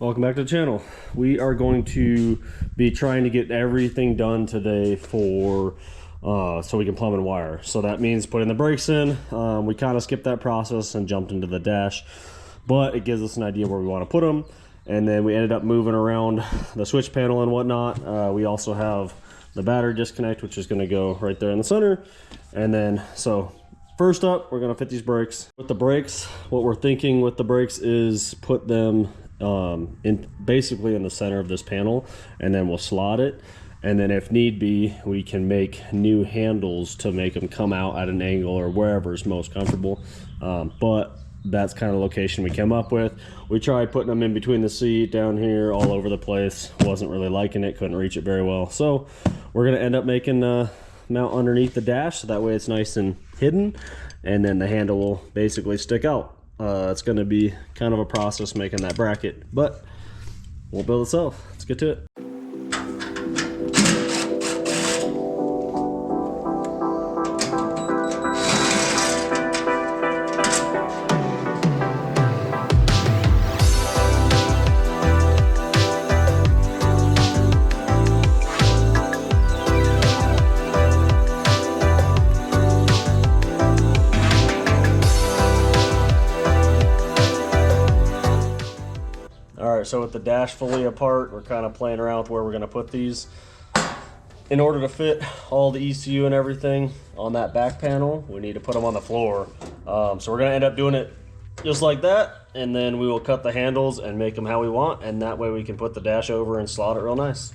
Welcome back to the channel. We are going to be trying to get everything done today for so we can plumb and wire. So that means putting the brakes in. We kind of skipped that process and jumped into the dash, but it gives us an idea where we want to put them. And then we ended up moving around the switch panel and whatnot. We also have the battery disconnect, which is going to go right there in the center. And then so first up, we're going to fit these brakes. With the brakes, what we're thinking with the brakes is put them basically in the center of this panel, and then we'll slot it, and then if need be we can make new handles to make them come out at an angle or wherever is most comfortable. But that's kind of the location we came up with. We tried putting them in between the seat, down here, all over the place. Wasn't really liking it, couldn't reach it very well, so we're going to end up making mount underneath the dash, so that way it's nice and hidden, and then the handle will basically stick out. It's going to be kind of a process making that bracket, but we'll build itself. Let's get to it. So with the dash fully apart, we're kind of playing around with where we're going to put these. In order to fit all the ECU and everything on that back panel, we need to put them on the floor. So we're going to end up doing it just like that, and then we will cut the handles and make them how we want, and that way we can put the dash over and slot it real nice.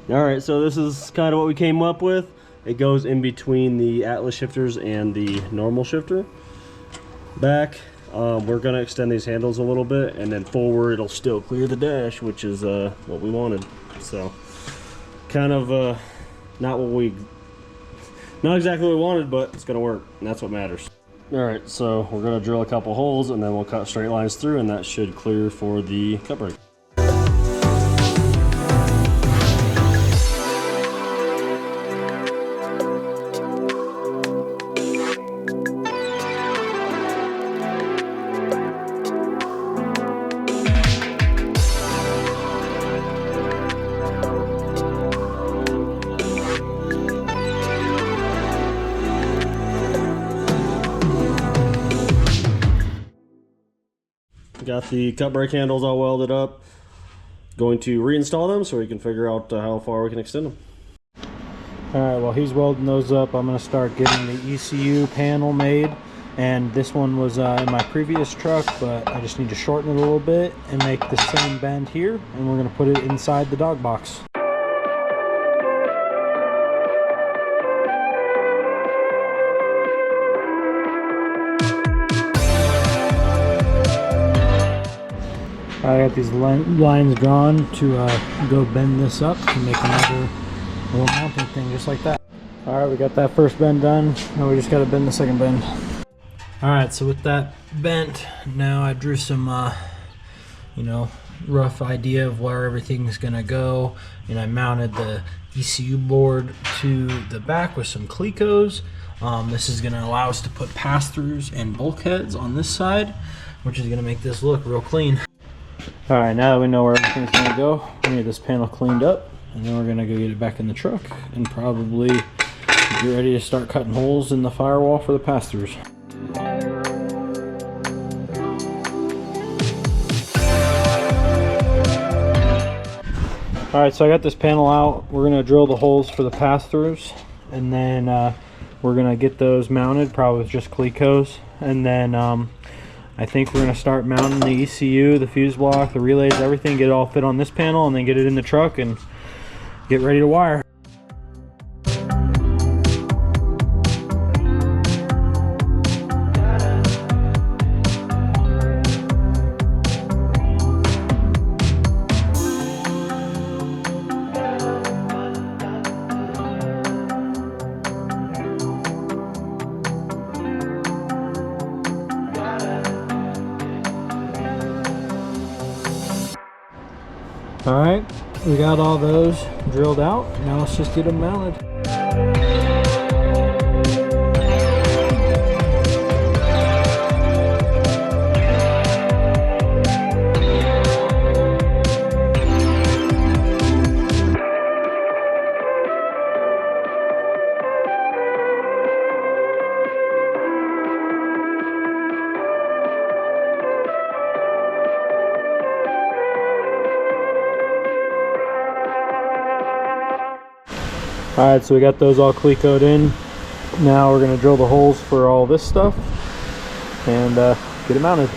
All right, so this is kind of what we came up with. It goes in between the Atlas shifters and the normal shifter. Back, we're going to extend these handles a little bit, and then forward it'll still clear the dash, which is what we wanted. So kind of not exactly what we wanted, but it's going to work, and that's what matters. All right, so we're going to drill a couple holes, and then we'll cut straight lines through, and that should clear for the cut brake. Got the cut brake handles all welded up. Going to reinstall them so we can figure out how far we can extend them. Alright, while he's welding those up, I'm going to start getting the ECU panel made. And this one was in my previous truck, but I just need to shorten it a little bit and make the same bend here. And we're going to put it inside the dog box. I got these lines drawn to go bend this up to make another little mounting thing just like that. Alright, we got that first bend done. Now we just got to bend the second bend. Alright, so with that bent, now I drew some, rough idea of where everything's going to go. And I mounted the ECU board to the back with some Clecos. This is going to allow us to put pass-throughs and bulkheads on this side, which is going to make this look real clean. Alright, now that we know where everything's going to go, we need this panel cleaned up, and then we're going to go get it back in the truck and probably get ready to start cutting holes in the firewall for the pass-throughs. Alright, so I got this panel out. We're going to drill the holes for the pass-throughs, and then we're gonna get those mounted, probably with just Clecos, and then I think we're gonna start mounting the ECU, the fuse block, the relays, everything, get it all fit on this panel, and then get it in the truck and get ready to wire. All right, we got all those drilled out. Now let's just get them mounted. Alright, so we got those all Clecoed in. Now we're going to drill the holes for all this stuff and get it mounted.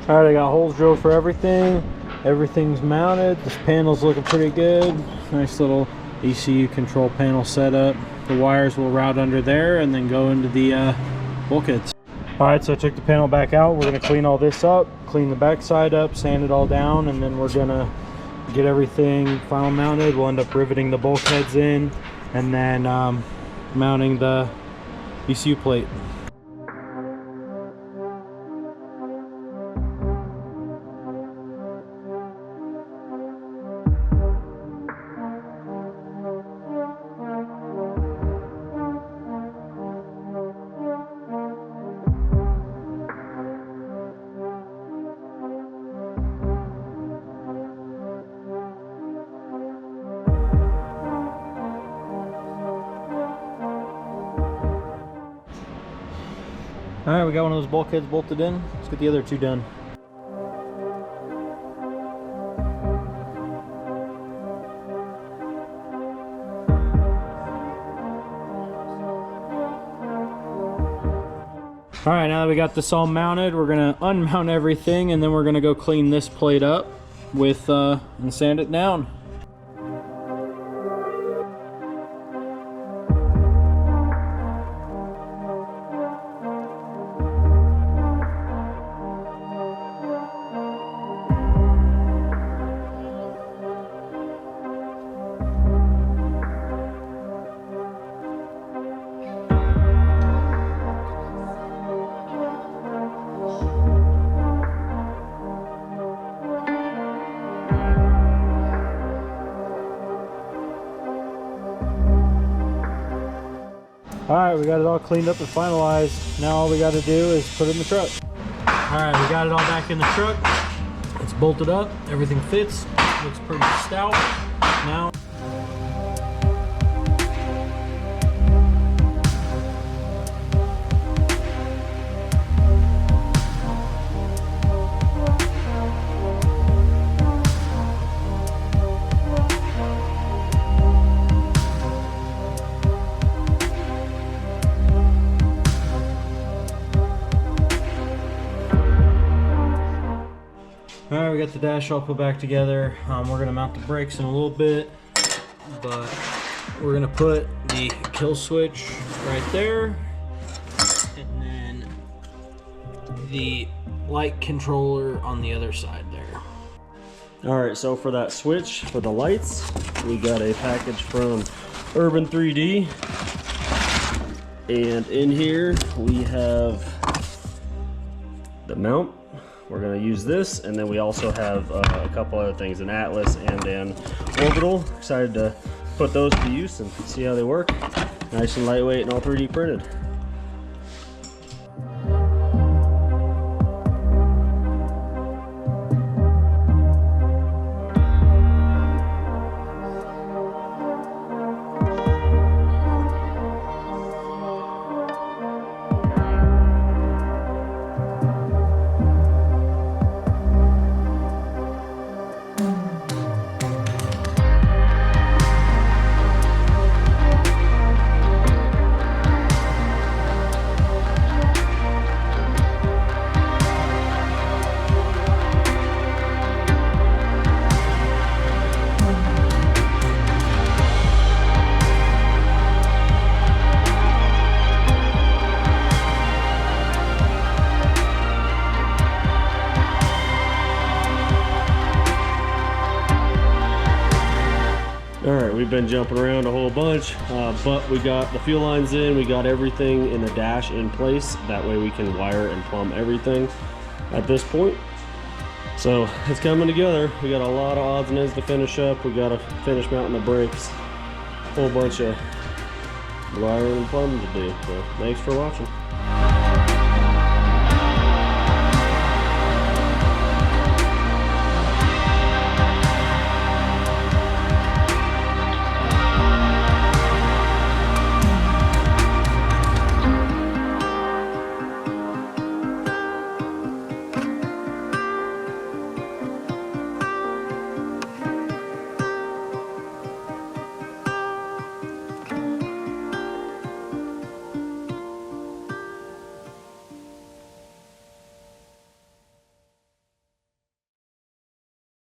Alright, I got holes drilled for everything. Everything's mounted. This panel's looking pretty good. Nice little ECU control panel setup. The wires will route under there and then go into the bulkheads. Alright, so I took the panel back out. We're going to clean all this up, clean the back side up, sand it all down, and then we're going to get everything final mounted. We'll end up riveting the bulkheads in and then mounting the ECU plate. Alright, we got one of those bulkheads bolted in. Let's get the other two done. Alright, now that we got this all mounted, we're going to unmount everything and then we're going to go clean this plate up with and sand it down. Alright, we got it all cleaned up and finalized. Now all we got to do is put it in the truck. Alright, we got it all back in the truck. It's bolted up. Everything fits. Looks pretty stout. Now Alright, we got the dash all put back together. We're going to mount the brakes in a little bit, but we're going to put the kill switch right there, and then the light controller on the other side there. Alright, so for that switch for the lights, we got a package from Urban 3D, and in here we have the mount. We're going to use this, and then we also have a couple other things, an Atlas and an Orbital. Excited to put those to use and see how they work. Nice and lightweight and all 3D printed. Alright, we've been jumping around a whole bunch, but we got the fuel lines in, we got everything in the dash in place. That way we can wire and plumb everything at this point. So it's coming together. We got a lot of odds and ends to finish up. We got to finish mounting the brakes. Whole bunch of wiring and plumbing to do. So thanks for watching.